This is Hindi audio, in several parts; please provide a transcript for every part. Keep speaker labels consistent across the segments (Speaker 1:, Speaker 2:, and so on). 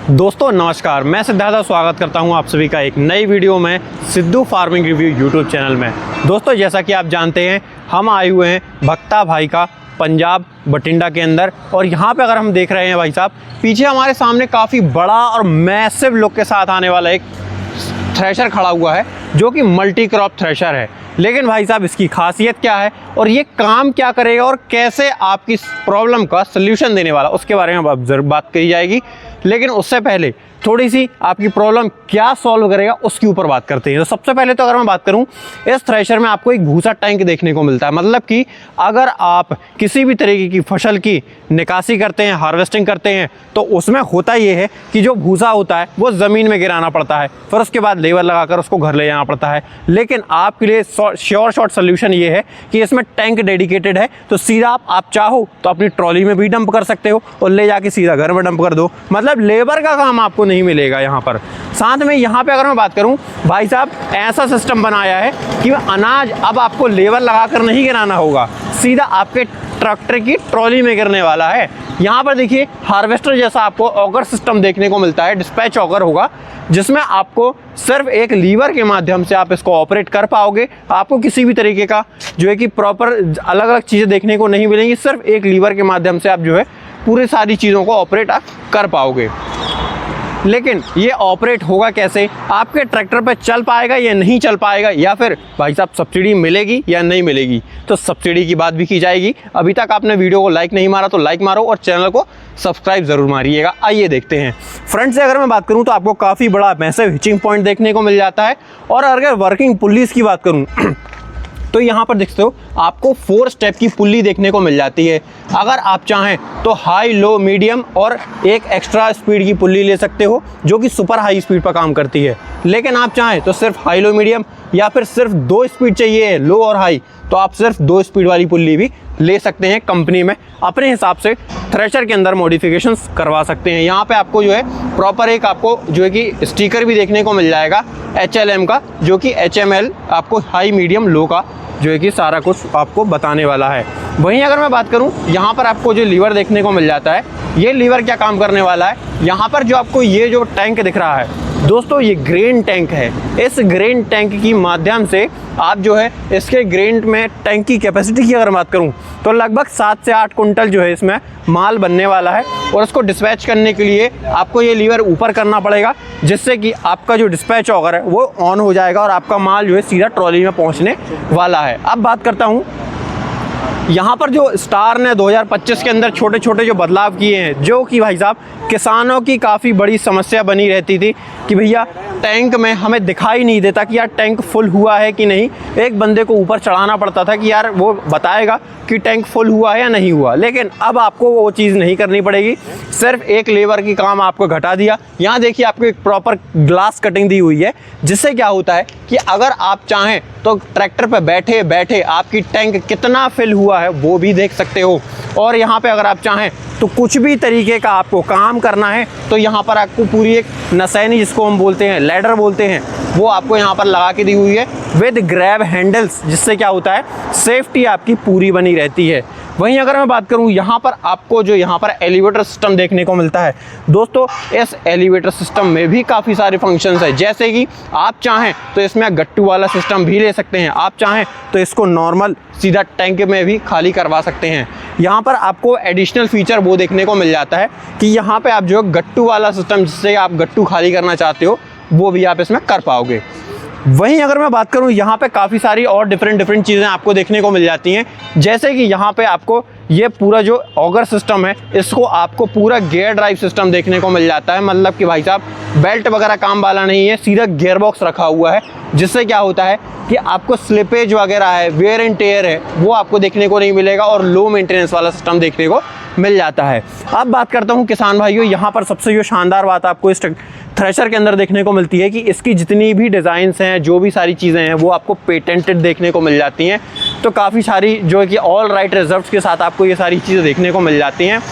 Speaker 1: दोस्तों नमस्कार, मैं सिद्धार्थ स्वागत करता हूं आप सभी का एक नई वीडियो में Sidhu farming review YouTube channel में। दोस्तों जैसा कि आप जानते हैं, हम आए हुए हैं भक्ता भाई का पंजाब बठिंडा के अंदर। और यहाँ पे अगर हम देख रहे हैं भाई साहब, पीछे हमारे सामने काफ़ी बड़ा और मैसिव लुक के साथ आने वाला एक थ्रेशर खड़ा हुआ है जो कि मल्टी क्रॉप थ्रेशर है। लेकिन भाई साहब इसकी खासियत क्या है और ये काम क्या करेगा और कैसे आपकी प्रॉब्लम का सल्यूशन देने वाला, उसके बारे में अब जरूर बात करी जाएगी। लेकिन उससे पहले थोड़ी सी आपकी प्रॉब्लम क्या सॉल्व करेगा उसके ऊपर बात करते हैं। तो सबसे पहले तो अगर मैं बात करूं, इस थ्रेशर में आपको एक भूसा टैंक देखने को मिलता है। मतलब कि अगर आप किसी भी तरीके की फसल की निकासी करते हैं, हार्वेस्टिंग करते हैं, तो उसमें होता ये है कि जो भूसा होता है वो ज़मीन में गिराना पड़ता है, फिर उसके बाद लेबर लगाकर उसको घर ले जाना पड़ता है। लेकिन आपके लिए श्योर शॉर्ट सोल्यूशन ये है कि इसमें टैंक डेडिकेटेड है, तो सीधा आप चाहो तो अपनी ट्रॉली में भी डंप कर सकते हो और ले जाके सीधा घर में डंप कर दो। मतलब लेबर का काम आपको नहीं मिलेगा यहाँ पर। साथ में यहाँ पे अगर मैं बात करूँ भाई साहब, ऐसा सिस्टम बनाया है कि अनाज अब आपको लेबर लगाकर नहीं गिराना होगा, सीधा आपके ट्रैक्टर की ट्रॉली में गिरने वाला है। यहाँ पर देखिए हार्वेस्टर जैसा आपको ऑगर सिस्टम देखने को मिलता है, डिस्पैच ऑगर होगा, जिसमें आपको सिर्फ एक लीवर के माध्यम से आप इसको ऑपरेट कर पाओगे। आपको किसी भी तरीके का जो है कि प्रॉपर अलग अलग चीज़ें देखने को नहीं मिलेंगी, सिर्फ एक लीवर के माध्यम से आप जो है पूरी सारी चीज़ों को ऑपरेट आप कर पाओगे। लेकिन ये ऑपरेट होगा कैसे, आपके ट्रैक्टर पे चल पाएगा या नहीं चल पाएगा, या फिर भाई साहब सब्सिडी मिलेगी या नहीं मिलेगी, तो सब्सिडी की बात भी की जाएगी। अभी तक आपने वीडियो को लाइक नहीं मारा तो लाइक मारो और चैनल को सब्सक्राइब ज़रूर मारिएगा। आइए देखते हैं। फ्रंट से अगर मैं बात करूं तो आपको काफ़ी बड़ा मैसिव हिचिंग पॉइंट देखने को मिल जाता है। और अगर वर्किंग पुल्लीज़ की बात करूँ तो यहाँ पर देखते हो आपको 4 स्टेप की पुल्ली देखने को मिल जाती है। अगर आप चाहें तो हाई, लो, मीडियम और एक एक्स्ट्रा स्पीड की पुल्ली ले सकते हो जो कि सुपर हाई स्पीड पर काम करती है। लेकिन आप चाहें तो सिर्फ हाई, लो, मीडियम या फिर सिर्फ 2 स्पीड चाहिए, लो और हाई, तो आप सिर्फ 2 स्पीड वाली पुल्ली भी ले सकते हैं। कंपनी में अपने हिसाब से थ्रेशर के अंदर मॉडिफिकेशंस करवा सकते हैं। यहाँ पे आपको जो है प्रॉपर एक आपको जो है कि स्टिकर भी देखने को मिल जाएगा HLM का, जो कि HML आपको हाई, मीडियम, लो का जो है कि सारा कुछ आपको बताने वाला है। वहीं अगर मैं बात करूं, यहाँ पर आपको जो लीवर देखने को मिल जाता है, ये लीवर क्या काम करने वाला है। यहाँ पर जो आपको ये जो टैंक दिख रहा है दोस्तों, ये ग्रेन टैंक है। इस ग्रेन टैंक की माध्यम से आप जो है इसके ग्रेन में टैंक की कैपेसिटी की अगर बात करूं तो लगभग 7 से 8 कुंटल जो है इसमें माल बनने वाला है। और उसको डिस्पैच करने के लिए आपको ये लीवर ऊपर करना पड़ेगा, जिससे कि आपका जो डिस्पैच ऑगर है वो ऑन हो जाएगा और आपका माल जो है सीधा ट्रॉली में पहुंचने वाला है। अब बात करता हूँ यहाँ पर जो स्टार ने 2025 के अंदर छोटे छोटे जो बदलाव किए हैं, जो कि भाई साहब किसानों की काफ़ी बड़ी समस्या बनी रहती थी कि भैया टैंक में हमें दिखाई नहीं देता कि यार टैंक फुल हुआ है कि नहीं। एक बंदे को ऊपर चढ़ाना पड़ता था कि यार वो बताएगा कि टैंक फुल हुआ है या नहीं हुआ। लेकिन अब आपको वो चीज़ नहीं करनी पड़ेगी, सिर्फ एक लेबर की काम आपको घटा दिया। यहाँ देखिए आपको एक प्रॉपर ग्लास कटिंग दी हुई है, जिससे क्या होता है कि अगर आप चाहें तो ट्रैक्टर पर बैठे बैठे आपकी टैंक कितना फिल हुआ है वो भी देख सकते हो। और यहाँ पे अगर आप चाहें तो कुछ भी तरीके का आपको काम करना है तो यहाँ पर आपको पूरी एक नसैनी, जिसको हम बोलते हैं लैडर बोलते हैं, वो आपको यहाँ पर लगा के दी हुई है विद ग्रैब हैंडल्स, जिससे क्या होता है सेफ्टी आपकी पूरी बनी रहती है। वहीं अगर मैं बात करूं, यहाँ पर आपको जो यहाँ पर एलिवेटर सिस्टम देखने को मिलता है दोस्तों, इस एलिवेटर सिस्टम में भी काफ़ी सारे फंक्शंस है। जैसे कि आप चाहें तो इसमें गट्टू वाला सिस्टम भी ले सकते हैं, आप चाहें तो इसको नॉर्मल सीधा टैंक में भी खाली करवा सकते हैं। यहाँ पर आपको एडिशनल फीचर वो देखने को मिल जाता है कि यहाँ पे आप जो गट्टू वाला सिस्टम, जिससे आप गट्टू खाली करना चाहते हो, वो भी आप इसमें कर पाओगे। वहीं अगर मैं बात करूं, यहाँ पे काफ़ी सारी और डिफरेंट चीज़ें आपको देखने को मिल जाती हैं। जैसे कि यहाँ पे आपको ये पूरा जो ऑगर सिस्टम है, इसको आपको पूरा गियर ड्राइव सिस्टम देखने को मिल जाता है। मतलब कि भाई साहब बेल्ट वगैरह काम वाला नहीं है, सीधा गियर बॉक्स रखा हुआ है, जिससे क्या होता है कि आपको स्लिपेज वगैरह है, वेयर एंड टेयर है, वो आपको देखने को नहीं मिलेगा और लो मेंटेनेंस वाला सिस्टम देखने को मिल जाता है। अब बात करता हूँ किसान भाइयों, यहाँ पर सबसे जो शानदार बात आपको इस थ्रेशर के अंदर देखने को मिलती है कि इसकी जितनी भी डिज़ाइंस हैं, जो भी सारी चीज़ें हैं, वो आपको पेटेंटेड देखने को मिल जाती हैं। तो काफ़ी सारी जो है कि ऑल राइट रिजर्व्स के साथ आपको ये सारी चीज़ें देखने को मिल जाती हैं।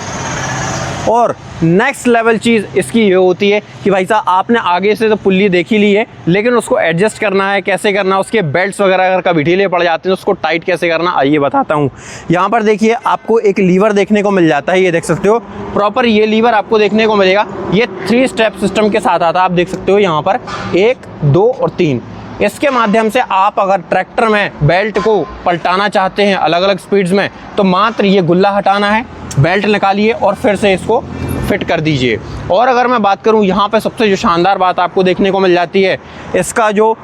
Speaker 1: और नेक्स्ट लेवल चीज़ इसकी ये होती है कि भाई साहब आपने आगे से तो पुल्ली देख ही ली है, लेकिन उसको एडजस्ट करना है, कैसे करना है, उसके बेल्ट्स वगैरह अगर कभी ढीले पड़ जाते हैं तो उसको टाइट कैसे करना, आइए बताता हूँ। यहाँ पर देखिए आपको एक लीवर देखने को मिल जाता है, ये देख सकते हो प्रॉपर ये लीवर आपको देखने को मिलेगा। ये 3 स्टेप सिस्टम के साथ आता है, आप देख सकते हो यहाँ पर 1, 2 और 3। इसके माध्यम से आप अगर ट्रैक्टर में बेल्ट को पलटाना चाहते हैं अलग अलग स्पीड्स में, तो मात्र ये गुल्ला हटाना है, बेल्ट निकालिए और फिर से इसको फिट कर दीजिए। और अगर मैं बात करूं यहाँ पे सबसे जो शानदार बात आपको देखने को मिल जाती है, इसका जो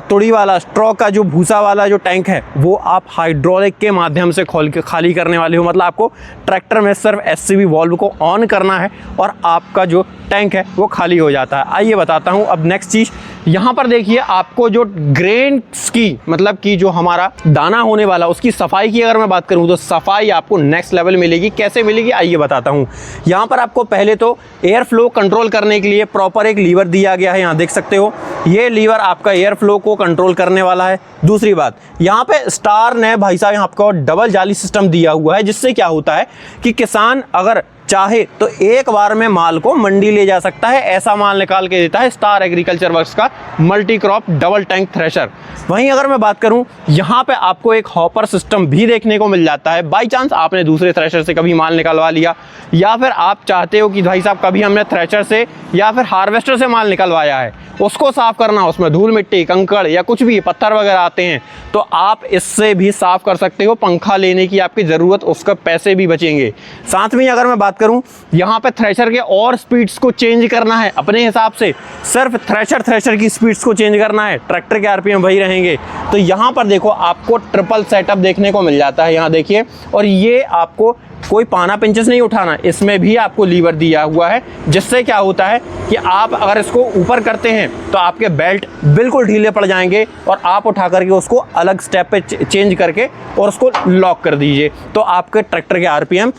Speaker 1: तुड़ी वाला स्ट्रॉ का जो भूसा वाला जो टैंक है वो आप हाइड्रोलिक के माध्यम से खोल के खाली करने वाले हो। मतलब आपको ट्रैक्टर में सिर्फ एससीवी वाल्व को ऑन करना है और आपका जो टैंक है वो खाली हो जाता है। आइए बताता हूँ अब नेक्स्ट चीज़। यहाँ पर देखिए आपको जो ग्रेन्स की मतलब कि जो हमारा दाना होने वाला उसकी सफाई की अगर मैं बात करूँ तो सफाई आपको नेक्स्ट लेवल मिलेगी। कैसे मिलेगी आइए बताता हूँ। यहाँ पर आपको पहले तो एयर फ्लो कंट्रोल करने के लिए प्रॉपर एक लीवर दिया गया है, यहाँ देख सकते हो ये लीवर आपका एयर फ्लो को कंट्रोल करने वाला है। दूसरी बात यहाँ पे स्टार ने भाई साहब यहाँ आपको डबल जाली सिस्टम दिया हुआ है, जिससे क्या होता है कि किसान अगर चाहे तो एक बार में माल को मंडी ले जा सकता है, ऐसा माल निकाल के देता है स्टार एग्रीकल्चर वर्क्स का multi crop double tank thresher. वहीं अगर मैं बात करूं यहाँ पे आपको एक हॉपर सिस्टम भी देखने को मिल जाता है। बाई चांस आपने दूसरे थ्रेशर से कभी माल निकलवा लिया या फिर आप चाहते हो कि भाई साहब कभी हमने थ्रेशर से या फिर हार्वेस्टर से माल निकलवाया है, उसको साफ करना, उसमें धूल मिट्टी कंकड़ या कुछ भी पत्थर वगैरह आते हैं तो आप इससे भी साफ कर सकते हो। पंखा लेने की आपकी ज़रूरत, उसका पैसे भी बचेंगे। साथ में अगर मैं बात करूं यहाँ पे थ्रेशर के और स्पीड्स को चेंज करना है अपने हिसाब से, सिर्फ थ्रेशर की स्पीड्स को चेंज करना है, ट्रैक्टर के आरपीएम वही रहेंगे। तो यहाँ पर देखो आपको ट्रिपल सेटअप देखने को मिल जाता है, यहाँ देखिए। और ये आपको कोई पाना पिंचेस नहीं उठाना, इसमें भी आपको लीवर दिया हुआ है, जिससे क्या होता है कि आप अगर इसको ऊपर करते हैं तो आपके बेल्ट बिल्कुल ढीले पड़ जाएंगे और आप उठा करके उसको अलग स्टेप पे चेंज करके और उसको लॉक कर दीजिए, तो आपके ट्रैक्टर के आरपीएम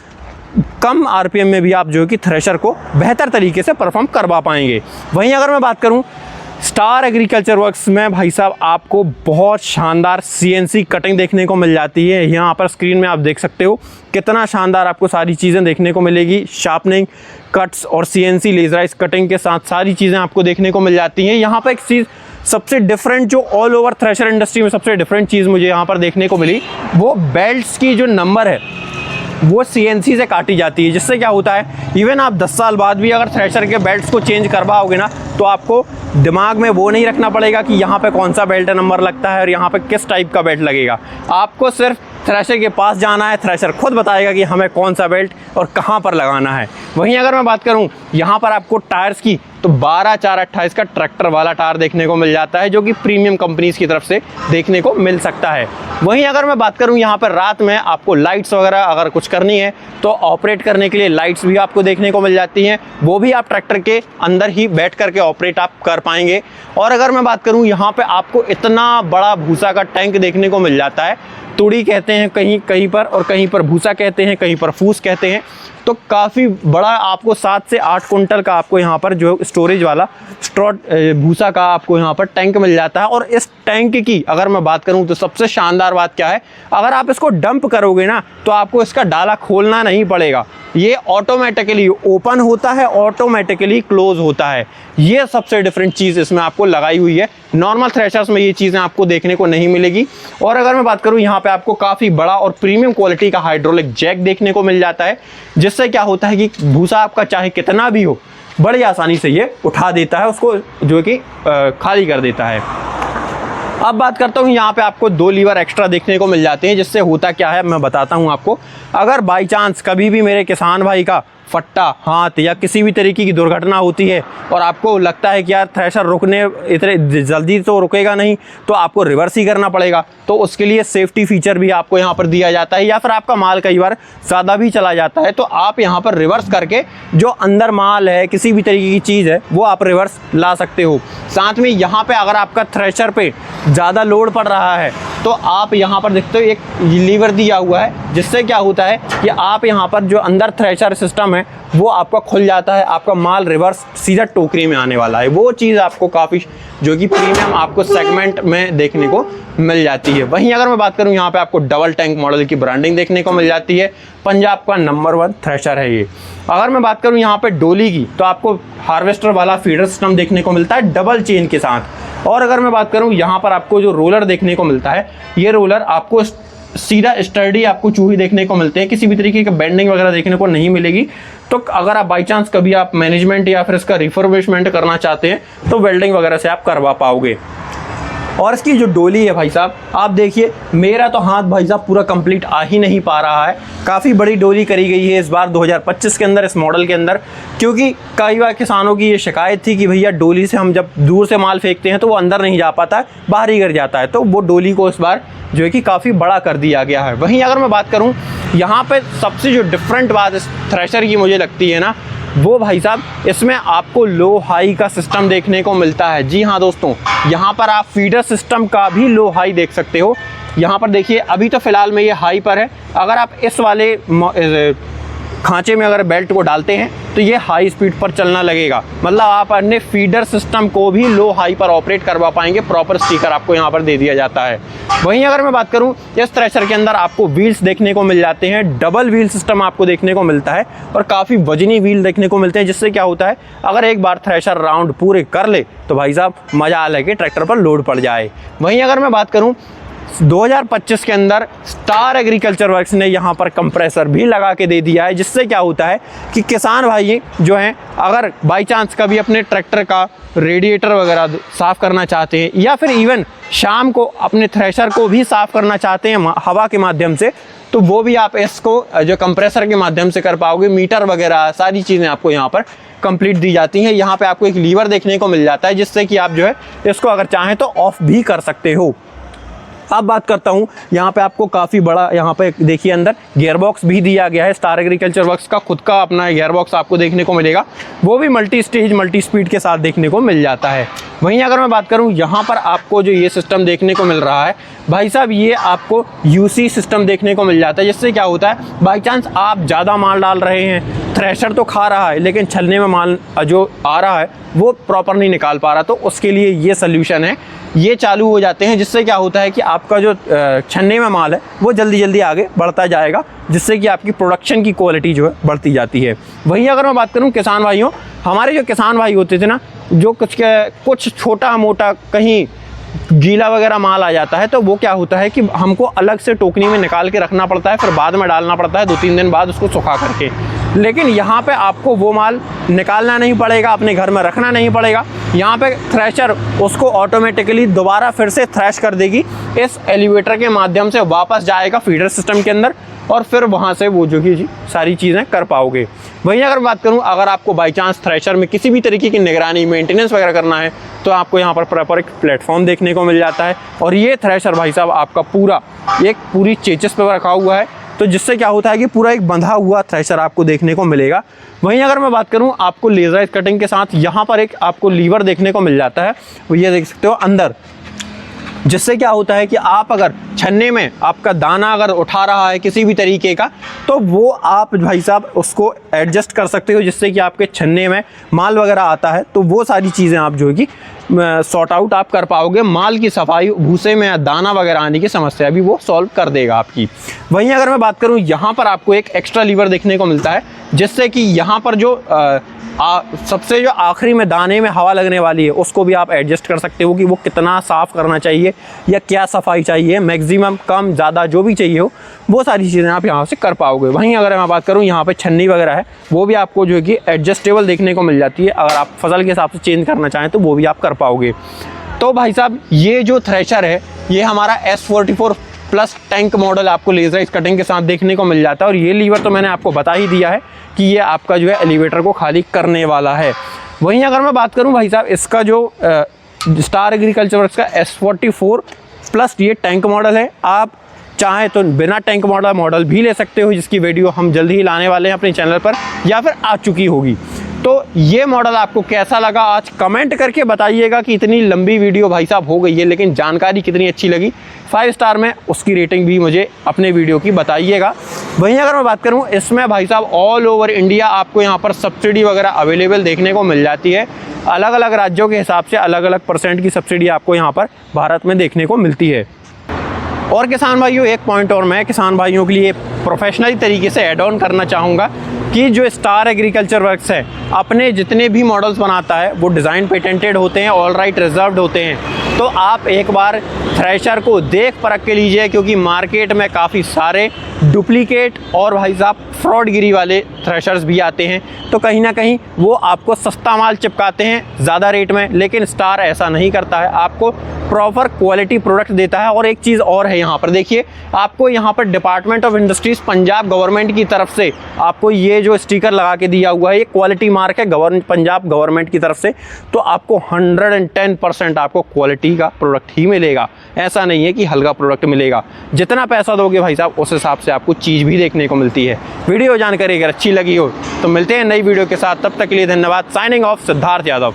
Speaker 1: कम आरपीएम में भी आप जो कि थ्रेशर को बेहतर तरीके से परफॉर्म करवा पाएंगे। वहीं अगर मैं बात करूं स्टार एग्रीकल्चर वर्क्स में भाई साहब आपको बहुत शानदार सीएनसी कटिंग देखने को मिल जाती है। यहाँ पर स्क्रीन में आप देख सकते हो कितना शानदार आपको सारी चीज़ें देखने को मिलेगी। शार्पनिंग, कट्स और सीएनसी लेजराइज कटिंग के साथ सारी चीज़ें आपको देखने को मिल जाती हैं। यहाँ पर एक चीज़ सबसे डिफरेंट जो ऑल ओवर थ्रेशर इंडस्ट्री में सबसे डिफरेंट चीज़ मुझे यहाँ पर देखने को मिली, वो बेल्ट्स की जो नंबर है वो सीएनसी से काटी जाती है, जिससे क्या होता है इवन आप 10 साल बाद भी अगर थ्रेशर के बेल्ट्स को चेंज करवाओगे ना तो आपको दिमाग में वो नहीं रखना पड़ेगा कि यहाँ पे कौन सा बेल्ट नंबर लगता है और यहाँ पे किस टाइप का बेल्ट लगेगा। आपको सिर्फ थ्रेशर के पास जाना है, थ्रेशर खुद बताएगा कि हमें कौन सा बेल्ट और कहाँ पर लगाना है। वहीं अगर मैं बात करूँ यहाँ पर आपको टायर्स की तो 12/4/28 का ट्रैक्टर वाला टायर देखने को मिल जाता है, जो कि प्रीमियम कंपनीज की तरफ से देखने को मिल सकता है। वहीं अगर मैं बात करूं यहाँ पर रात में आपको लाइट्स वगैरह अगर कुछ करनी है तो ऑपरेट करने के लिए लाइट्स भी आपको देखने को मिल जाती हैं, वो भी आप ट्रैक्टर के अंदर ही बैठ करके ऑपरेट आप कर पाएंगे। और अगर मैं बात करूं यहाँ पे आपको इतना बड़ा भूसा का टैंक देखने को मिल जाता है, तुड़ी कहते हैं कहीं कहीं पर और कहीं पर भूसा कहते हैं, कहीं पर फूस कहते हैं। तो काफ़ी बड़ा आपको 7 से 8 कुंटल का आपको यहाँ पर जो स्टोरेज वाला भूसा का आपको यहाँ पर टैंक मिल जाता है। और इस टैंक की अगर मैं बात करूँ तो सबसे शानदार बात क्या है, अगर आप इसको डंप करोगे ना तो आपको इसका डाला खोलना नहीं पड़ेगा, ये ऑटोमेटिकली ओपन होता है, ऑटोमेटिकली क्लोज होता है। ये सबसे डिफरेंट चीज़ इसमें आपको लगाई हुई है। नॉर्मल थ्रेशर्स में ये चीज़ें आपको देखने को नहीं मिलेगी। और अगर मैं बात करूँ यहाँ पे आपको काफ़ी बड़ा और प्रीमियम क्वालिटी का हाइड्रोलिक जैक देखने को मिल जाता है, जिससे क्या होता है कि भूसा आपका चाहे कितना भी हो बड़ी आसानी से ये उठा देता है, उसको जो कि खाली कर देता है। अब बात करता हूँ यहाँ पे आपको 2 लीवर एक्स्ट्रा देखने को मिल जाते हैं, जिससे होता क्या है मैं बताता हूँ आपको। अगर बाई चांस कभी भी मेरे किसान भाई का फट्टा हाथ या किसी भी तरीके की दुर्घटना होती है और आपको लगता है कि यार थ्रेशर रुकने इतने जल्दी तो रुकेगा नहीं, तो आपको रिवर्स ही करना पड़ेगा, तो उसके लिए सेफ्टी फीचर भी आपको यहाँ पर दिया जाता है। या फिर आपका माल कई बार ज़्यादा भी चला जाता है तो आप यहाँ पर रिवर्स करके जो अंदर माल है किसी भी तरीके की चीज़ है वो आप रिवर्स ला सकते हो। साथ में यहाँ पर अगर आपका थ्रेशर पे ज़्यादा लोड पड़ रहा है तो आप यहाँ पर देखते हो एक लीवर दिया हुआ है, जिससे क्या होता है कि आप यहाँ पर जो अंदर थ्रेशर सिस्टम सिस्टम है वो आपका खुल जाता है, आपका माल रिवर्स सीधा टोकरी में आने वाला है। वो चीज़ आपको काफ़ी जो कि प्रीमियम आपको सेगमेंट में देखने को मिल जाती है। वहीं अगर मैं बात करूं यहाँ पे आपको डबल टैंक मॉडल की ब्रांडिंग देखने को मिल जाती है। पंजाब का नंबर 1 थ्रेशर है ये। अगर मैं बात करूं यहाँ पे डोली की तो आपको हार्वेस्टर वाला फीडर सिस्टम देखने को मिलता है डबल चेन के साथ। और अगर मैं बात करूं यहाँ पर आपको जो रोलर देखने को मिलता है, ये रोलर आपको सीधा स्टर्डी आपको चूही देखने को मिलते हैं, किसी भी तरीके की बेंडिंग वगैरह देखने को नहीं मिलेगी। तो अगर आप बाई चांस कभी आप मैनेजमेंट या फिर इसका रिफर्बिशमेंट करना चाहते हैं तो वेल्डिंग वगैरह से आप करवा पाओगे। और इसकी जो डोली है भाई साहब, आप देखिए मेरा तो हाथ भाई साहब पूरा कंप्लीट आ ही नहीं पा रहा है। काफ़ी बड़ी डोली करी गई है इस बार 2025 के अंदर इस मॉडल के अंदर, क्योंकि कई बार किसानों की ये शिकायत थी कि भैया डोली से हम जब दूर से माल फेंकते हैं तो वो अंदर नहीं जा पाता है, बाहर ही गिर जाता है। तो वो डोली को इस बार जो है कि काफ़ी बड़ा कर दिया गया है। वहीं अगर मैं बात करूँ यहाँ पर सबसे जो डिफरेंट बात इस थ्रेशर की मुझे लगती है ना, वो भाई साहब इसमें आपको लो हाई का सिस्टम देखने को मिलता है। जी हाँ दोस्तों, यहाँ पर आप फीडर सिस्टम का भी लो हाई देख सकते हो। यहाँ पर देखिए अभी तो फ़िलहाल में ये हाई पर है, अगर आप इस वाले खांचे में अगर बेल्ट को डालते हैं तो ये हाई स्पीड पर चलना लगेगा। मतलब आप अपने फीडर सिस्टम को भी लो हाई पर ऑपरेट करवा पाएंगे, प्रॉपर स्टिकर आपको यहाँ पर दे दिया जाता है। वहीं अगर मैं बात करूँ इस थ्रेशर के अंदर आपको व्हील्स देखने को मिल जाते हैं, डबल व्हील सिस्टम आपको देखने को मिलता है और काफ़ी वजनी व्हील देखने को मिलते हैं, जिससे क्या होता है अगर एक बार थ्रेशर राउंड पूरे कर ले तो भाई साहब मज़ा आ लगे ट्रैक्टर पर लोड पड़ जाए। वहीं अगर मैं बात करूँ 2025 के अंदर स्टार एग्रीकल्चर वर्क्स ने यहाँ पर कंप्रेसर भी लगा के दे दिया है, जिससे क्या होता है कि किसान भाई जो हैं अगर बाई चांस कभी अपने ट्रैक्टर का रेडिएटर वगैरह साफ़ करना चाहते हैं या फिर इवन शाम को अपने थ्रेशर को भी साफ़ करना चाहते हैं हवा के माध्यम से, तो वो भी आप इसको जो कंप्रेसर के माध्यम से कर पाओगे। मीटर वगैरह सारी चीज़ें आपको यहाँ पर कंप्लीट दी जाती हैं। यहाँ पे आपको एक लीवर देखने को मिल जाता है, जिससे कि आप जो है इसको अगर चाहें तो ऑफ भी कर सकते हो। अब बात करता हूँ यहाँ पे आपको काफ़ी बड़ा यहाँ पे देखिए अंदर गियर बॉक्स भी दिया गया है। स्टार एग्रीकल्चर वर्क्स का खुद का अपना गियर बॉक्स आपको देखने को मिलेगा, वो भी मल्टी स्टेज मल्टी स्पीड के साथ देखने को मिल जाता है। वहीं अगर मैं बात करूँ यहाँ पर आपको जो ये सिस्टम देखने को मिल रहा है भाई साहब, ये आपको यूसी सिस्टम देखने को मिल जाता है, जिससे क्या होता है बाई चांस आप ज़्यादा माल डाल रहे हैं, थ्रेशर तो खा रहा है लेकिन छलने में माल जो आ रहा है वो प्रॉपर नहीं निकाल पा रहा, तो उसके लिए ये सल्यूशन है, ये चालू हो जाते हैं, जिससे क्या होता है कि आपका जो छन्ने में माल है वो जल्दी जल्दी आगे बढ़ता जाएगा, जिससे कि आपकी प्रोडक्शन की क्वालिटी जो है बढ़ती जाती है। वहीं अगर मैं बात करूं किसान भाइयों, हमारे जो किसान भाई होते थे ना, जो कुछ छोटा मोटा कहीं गीला वगैरह माल आ जाता है तो वो क्या होता है कि हमको अलग से टोकरी में निकाल के रखना पड़ता है, फिर बाद में डालना पड़ता है 2-3 दिन बाद उसको सुखा करके। लेकिन यहाँ पे आपको वो माल निकालना नहीं पड़ेगा, अपने घर में रखना नहीं पड़ेगा। यहाँ पे थ्रेशर उसको ऑटोमेटिकली दोबारा फिर से थ्रेश कर देगी, इस एलिवेटर के माध्यम से वापस जाएगा फीडर सिस्टम के अंदर और फिर वहाँ से वो जो कि सारी चीज़ें कर पाओगे। वहीं अगर बात करूँ, अगर आपको बाई चांस थ्रेशर में किसी भी तरीके की निगरानी मेंटेनेंस वगैरह करना है तो आपको यहाँ पर प्रॉपर एक प्लेटफॉर्म देखने को मिल जाता है। और ये थ्रेशर भाई साहब आपका पूरी चेचिस पर रखा हुआ है, तो जिससे क्या होता है कि पूरा एक बंधा हुआ थ्रेशर आपको देखने को मिलेगा। वहीं अगर मैं बात करूं आपको लेजराइज कटिंग के साथ यहाँ पर एक आपको लीवर देखने को मिल जाता है, वो ये देख सकते हो अंदर, जिससे क्या होता है कि आप अगर छन्ने में आपका दाना अगर उठा रहा है किसी भी तरीके का, तो वो आप भाई साहब उसको एडजस्ट कर सकते हो, जिससे कि आपके छन्ने में माल वगैरह आता है तो वो सारी चीज़ें आप जो है कि सॉर्ट आउट आप कर पाओगे। माल की सफाई, भूसे में दाना वगैरह आने की समस्या भी वो सॉल्व कर देगा आपकी। वहीं अगर मैं बात करूँ, यहाँ पर आपको एक एक्स्ट्रा लीवर देखने को मिलता है, जिससे कि यहाँ पर जो सबसे जो आखिरी में दाने में हवा लगने वाली है उसको भी आप एडजस्ट कर सकते हो कि वो कितना साफ़ करना चाहिए या क्या सफाई चाहिए, मैक्सिमम कम ज़्यादा जो भी चाहिए हो वो सारी चीज़ें आप यहाँ से कर पाओगे। वहीं अगर मैं बात करूँ, यहाँ पे छन्नी वगैरह है वो भी आपको जो है कि एडजस्टेबल देखने को मिल जाती है, अगर आप फसल के हिसाब से चेंज करना चाहें तो वो भी आप कर पाओगे। तो भाई साहब ये जो थ्रेशर है ये हमारा S44 प्लस टैंक मॉडल आपको लेजराइज कटिंग के साथ देखने को मिल जाता है। और ये लीवर तो मैंने आपको बता ही दिया है कि ये आपका जो है एलिवेटर को खाली करने वाला है। वहीं अगर मैं बात करूं भाई साहब, इसका जो स्टार एग्रीकल्चर वर्क्स का S44 प्लस ये टैंक मॉडल है, आप चाहें तो बिना टैंक मॉडल भी ले सकते हो, जिसकी वीडियो हम जल्दी ही लाने वाले हैं अपने चैनल पर या फिर आ चुकी होगी। तो ये मॉडल आपको कैसा लगा आज कमेंट करके बताइएगा कि इतनी लंबी वीडियो भाई साहब हो गई है, लेकिन जानकारी कितनी अच्छी लगी 5 स्टार में उसकी रेटिंग भी मुझे अपने वीडियो की बताइएगा। वहीं अगर मैं बात करूं, इसमें भाई साहब ऑल ओवर इंडिया आपको यहाँ पर सब्सिडी वगैरह अवेलेबल देखने को मिल जाती है। अलग अलग राज्यों के हिसाब से अलग अलग % की सब्सिडी आपको यहाँ पर भारत में देखने को मिलती है। और किसान भाइयों, एक पॉइंट और मैं किसान भाइयों के लिए प्रोफेशनली तरीके से ऐड ऑन करना चाहूँगा कि जो स्टार एग्रीकल्चर वर्क्स है अपने जितने भी मॉडल्स बनाता है वो डिज़ाइन पेटेंटेड होते हैं, ऑल राइट रिजर्व्ड होते हैं। तो आप एक बार थ्रेशर को देख परख के लीजिए, क्योंकि मार्केट में काफ़ी सारे डुप्लीकेट और भाई साहब फ्रॉडगिरी वाले थ्रेशर्स भी आते हैं। तो कहीं ना कहीं वो आपको सस्ता माल चिपकाते हैं ज़्यादा रेट में, लेकिन स्टार ऐसा नहीं करता है, आपको प्रॉपर क्वालिटी प्रोडक्ट देता है। और एक चीज़ और है, यहाँ पर देखिए, आपको यहाँ पर department of industries Punjab government की तरफ से आपको ये जो स्टिकर लगा के दिया हुआ है, ये क्वालिटी मार्क है पंजाब गवर्नमेंट की तरफ से। तो आपको 110% आपको क्वालिटी का प्रोडक्ट ही मिलेगा, ऐसा नहीं है कि हल्का प्रोडक्ट मिलेगा। जितना पैसा दोगे भाई साहब उस हिसाब से आपको चीज़ भी देखने को मिलती है। वीडियो जानकारी अगर अच्छी लगी हो तो मिलते हैं नई वीडियो के साथ, तब तक के लिए धन्यवाद। Signing off Siddharth Yadav.